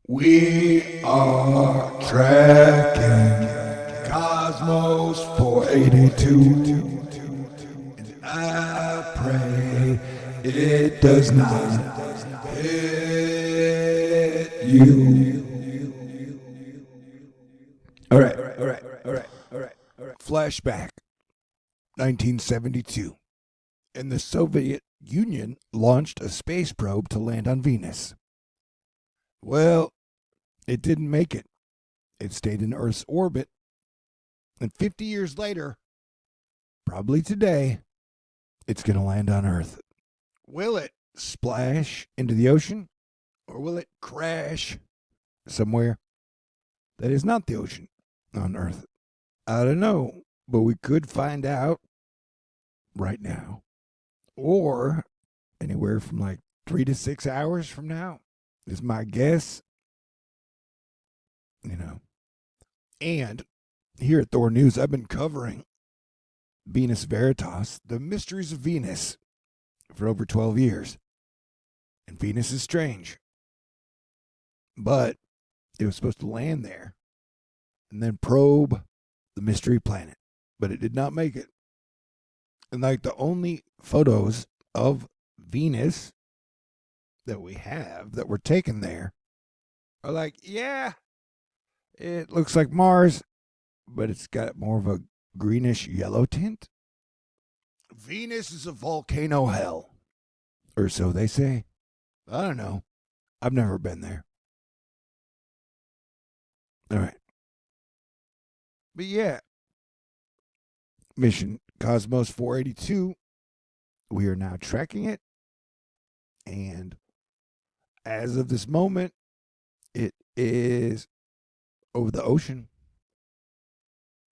We are tracking Cosmos 482, and I pray it does not hit you. All right. Flashback 1972. And the Soviet Union launched a space probe to land on Venus. Well, it didn't make it. It stayed in Earth's orbit. And 50 years later, probably today, it's going to land on Earth. Will it splash into the ocean? Or will it crash somewhere that is not the ocean on Earth? I don't know, but we could find out right now. Or anywhere from like 3 to 6 hours from now is my guess. And here at Thor News, I've been covering Venus Veritas, the mysteries of Venus, for over 12 years. And Venus is strange. But it was supposed to land there and then probe the mystery planet. But it did not make it. And like the only photos of Venus that we have that were taken there are like, yeah, it looks like Mars, but it's got more of a greenish yellow tint. Venus is a volcano hell, or so they say. I don't know. I've never been there. All right. But yeah, mission Cosmos 482, we are now tracking it. And as of this moment, it is over the ocean.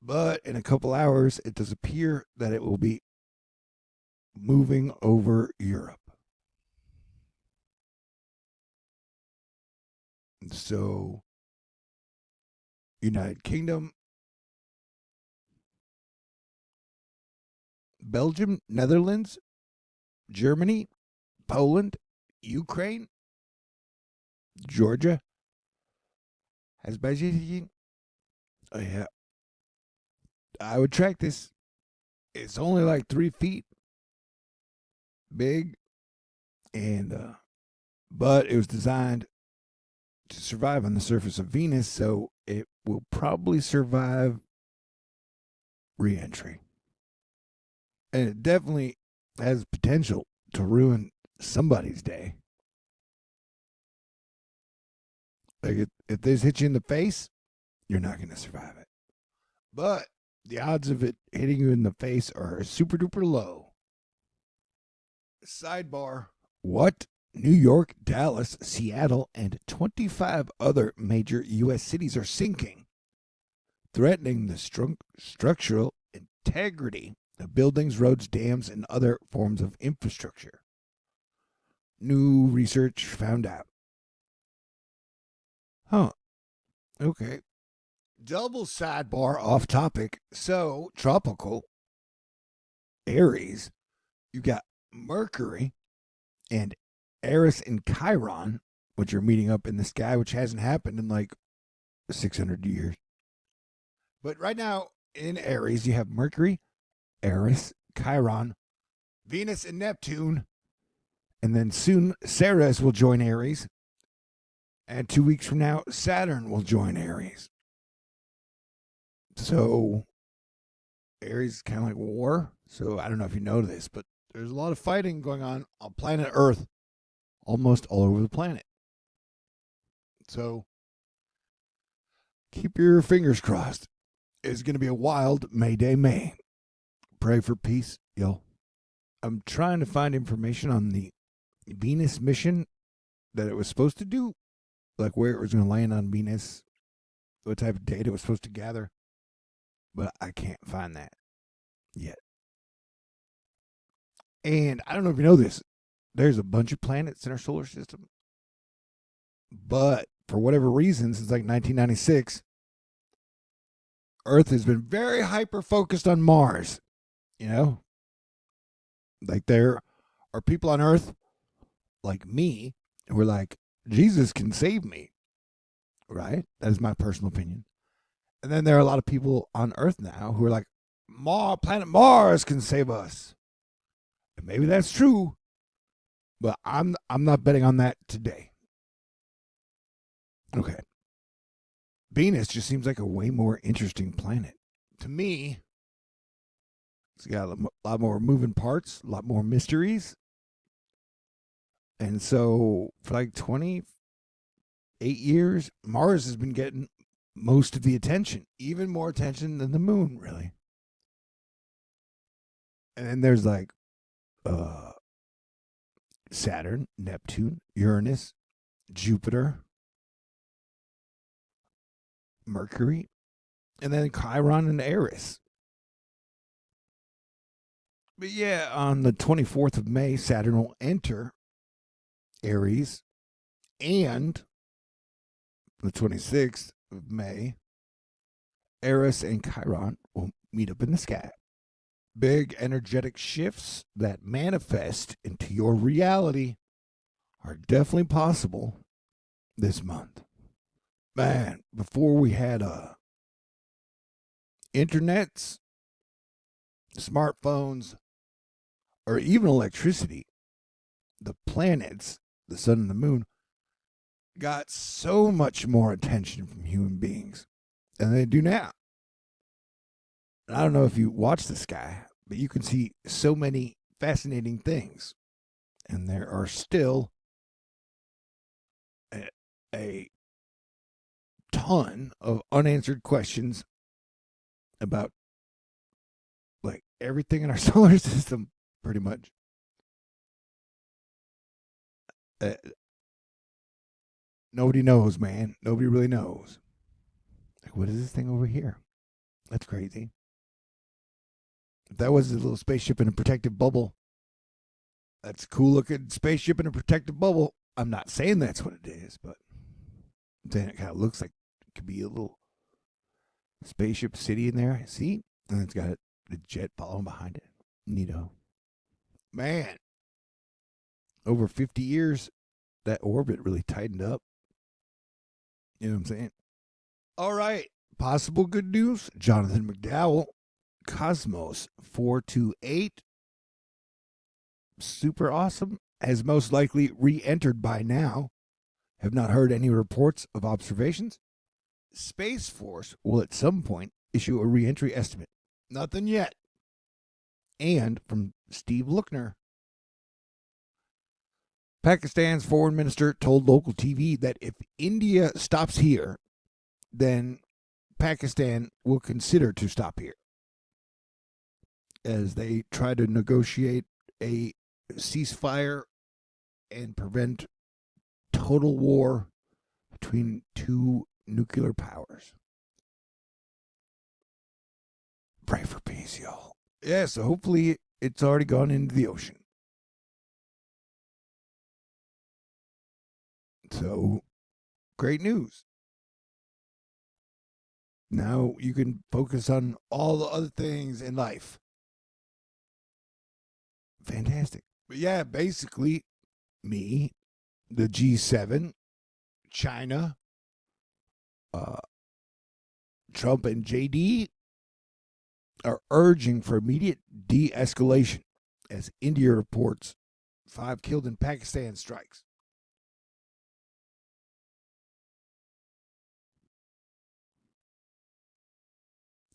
But in a couple hours, it does appear that it will be moving over Europe. So, United Kingdom, Belgium, Netherlands, Germany, Poland, Ukraine, Georgia, Azerbaijan. Oh, yeah. I would track this. It's only like 3 feet big, and but it was designed to survive on the surface of Venus, so it will probably survive reentry. And it definitely has potential to ruin somebody's day. Like if this hits you in the face, you're not going to survive it. But the odds of it hitting you in the face are super duper low. Sidebar: what? New York, Dallas, Seattle, and 25 other major U.S. cities are sinking, threatening the structural integrity of buildings, roads, dams, and other forms of infrastructure. New research found out. Huh. Okay. Double sidebar off topic. So, tropical Aries, you got Mercury and Eris and Chiron, which are meeting up in the sky, which hasn't happened in like 600 years. But right now in Aries, you have Mercury, Eris, Chiron, Venus, and Neptune. And then soon Ceres will join Aries. And 2 weeks from now, Saturn will join Aries. So Aries is kind of like war. So I don't know if you know this, but there's a lot of fighting going on planet Earth, almost all over the planet. So keep your fingers crossed. It's going to be a wild Mayday May. Pray for peace, yo. I'm trying to find information on the Venus mission that it was supposed to do, like where it was going to land on Venus, what type of data it was supposed to gather, but I can't find that yet. And I don't know if you know this, there's a bunch of planets in our solar system, but for whatever reason, since like 1996, Earth has been very hyper focused on Mars. Like there are people on Earth like me who are like, Jesus can save me. right? That is my personal opinion. And then there are a lot of people on Earth now who are like, planet Mars can save us. And maybe that's true, but I'm not betting on that today. Okay. Venus just seems like a way more interesting planet. To me, it's got a lot more moving parts, a lot more mysteries. And so for like 28 years, Mars has been getting most of the attention, even more attention than the moon, really. And then there's like Saturn, Neptune, Uranus, Jupiter, Mercury, and then Chiron and Eris. But yeah, on the 24th of May, Saturn will enter Aries, and the 26th of May, Eris and Chiron will meet up in the sky. Big energetic shifts that manifest into your reality are definitely possible this month. Man, before we had internets, smartphones, or even electricity, the planets, the sun and the moon, got so much more attention from human beings than they do now. And I don't know if you watch the sky, but you can see so many fascinating things. And there are still a ton of unanswered questions about like everything in our solar system, pretty much. Nobody knows, man. Nobody really knows. Like, what is this thing over here? That's crazy. If that was a little spaceship in a protective bubble, that's a cool looking spaceship in a protective bubble. I'm not saying that's what it is, but I'm saying it kind of looks like it could be a little spaceship city in there. See? And it's got the jet following behind it. Neato. Man, over 50 years, that orbit really tightened up. You know what I'm saying? All right. Possible good news. Jonathan McDowell, Kosmos 428. Super awesome. Has most likely re entered by now. Have not heard any reports of observations. Space Force will at some point issue a re entry estimate. Nothing yet. And from Steve Lookner, Pakistan's foreign minister told local TV that if India stops here, then Pakistan will consider to stop here as they try to negotiate a ceasefire and prevent total war between two nuclear powers. Pray for peace, y'all. Yeah, so hopefully it's already gone into the ocean. So, great news. Now you can focus on all the other things in life. Fantastic. But yeah, basically, me, the G7, China, Trump, and JD are urging for immediate de escalation as India reports 5 killed in Pakistan strikes.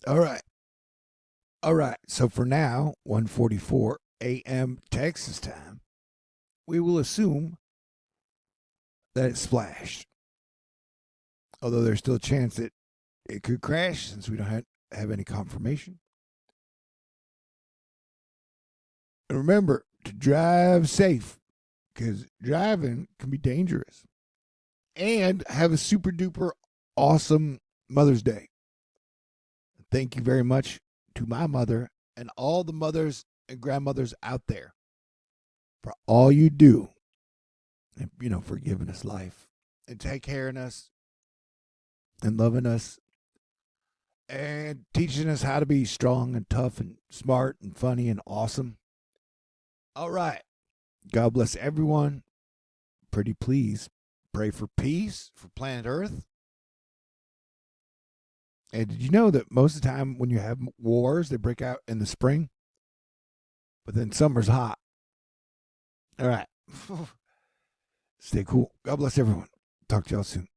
All right. All right. So for now, 1:44 a.m. Texas time, we will assume that it splashed. Although there's still a chance that it could crash since we don't have any confirmation. And remember to drive safe because driving can be dangerous. And have a super duper awesome Mother's Day. Thank you very much to my mother and all the mothers and grandmothers out there for all you do and, for giving us life and taking care of us and loving us and teaching us how to be strong and tough and smart and funny and awesome. All right. God bless everyone. Pretty please pray for peace for planet Earth And did you know that most of the time when you have wars, they break out in the spring, but then summer's hot. All right. Stay cool. God bless everyone. Talk to y'all soon.